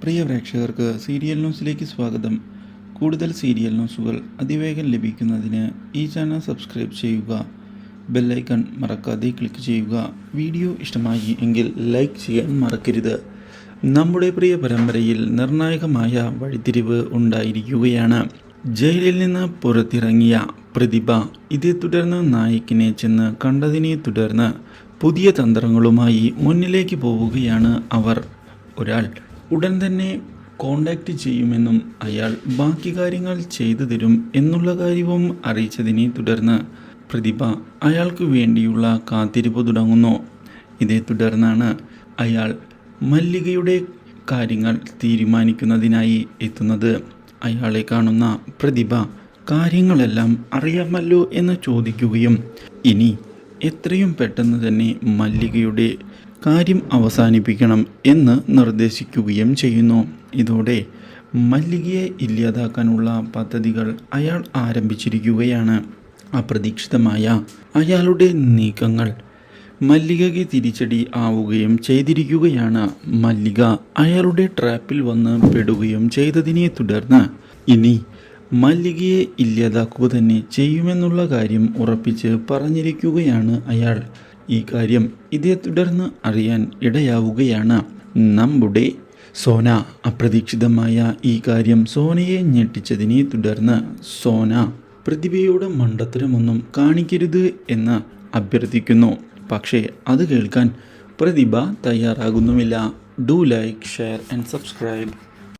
പ്രിയ പ്രേക്ഷകർക്ക് സീരിയൽ ന്യൂസിലേക്ക് സ്വാഗതം. കൂടുതൽ സീരിയൽ ന്യൂസുകൾ അതിവേഗം ലഭിക്കുന്നതിന് ഈ ചാനൽ സബ്സ്ക്രൈബ് ചെയ്യുക. ബെല്ലൈക്കൺ മറക്കാതെ ക്ലിക്ക് ചെയ്യുക. വീഡിയോ ഇഷ്ടമായി എങ്കിൽ ലൈക്ക് ചെയ്യാൻ മറക്കരുത്. നമ്മുടെ പ്രിയ പരമ്പരയിൽ നിർണായകമായ വഴിത്തിരിവ് ഉണ്ടായിരിക്കുകയാണ്. ജയിലിൽ നിന്ന് പുറത്തിറങ്ങിയ പ്രതിഭ ഇതേ തുടർന്ന് നായിക്കിനെ ചെന്ന് കണ്ടതിനെ തുടർന്ന് പുതിയ തന്ത്രങ്ങളുമായി മുന്നിലേക്ക് പോവുകയാണ് അവർ. ഒരാൾ ഉടൻ തന്നെ കോണ്ടാക്റ്റ് ചെയ്യുമെന്നും അയാൾ ബാക്കി കാര്യങ്ങൾ ചെയ്തു തരും എന്നുള്ള കാര്യവും അറിയിച്ചതിനെ തുടർന്ന് പ്രതിഭ അയാൾക്ക് വേണ്ടിയുള്ള കാത്തിരിപ്പ് തുടങ്ങുന്നു. ഇതേ തുടർന്നാണ് അയാൾ മല്ലികയുടെ കാര്യങ്ങൾ തീരുമാനിക്കുന്നതിനായി എത്തുന്നത്. അയാളെ കാണുന്ന പ്രതിഭ കാര്യങ്ങളെല്ലാം അറിയാമല്ലോ എന്ന് ചോദിക്കുകയും ഇനി എത്രയും പെട്ടെന്ന് തന്നെ മല്ലികയുടെ കാര്യം അവസാനിപ്പിക്കണം എന്ന് നിർദ്ദേശിക്കുകയും ചെയ്യുന്നു. ഇതോടെ മല്ലികയെ ഇല്ലാതാക്കാനുള്ള പദ്ധതികൾ അയാൾ ആരംഭിച്ചിരിക്കുകയാണ്. അപ്രതീക്ഷിതമായ അയാളുടെ നീക്കങ്ങൾ മല്ലികയ്ക്ക് തിരിച്ചടി ആവുകയും ചെയ്തിരിക്കുകയാണ്. മല്ലിക അയാളുടെ ട്രാപ്പിൽ വന്ന് പെടുകയും ചെയ്തതിനെ തുടർന്ന് ഇനി മല്ലികയെ ഇല്ലാതാക്കുക തന്നെ ചെയ്യുമെന്നുള്ള കാര്യം ഉറപ്പിച്ച് പറഞ്ഞിരിക്കുകയാണ് അയാൾ. ഈ കാര്യം ഇതേ തുടർന്ന് അറിയാൻ ഇടയാവുകയാണ് നമ്മുടെ സോന. അപ്രതീക്ഷിതമായ ഈ കാര്യം സോനയെ ഞെട്ടിച്ചതിനെ തുടർന്ന് സോന പ്രതിഭയോട് മണ്ടത്തരമൊന്നും കാണിക്കരുത് എന്ന് അഭ്യർത്ഥിക്കുന്നു. പക്ഷേ അത് കേൾക്കാൻ പ്രതിഭ തയ്യാറാകുന്നുമില്ല. Do like, share and subscribe.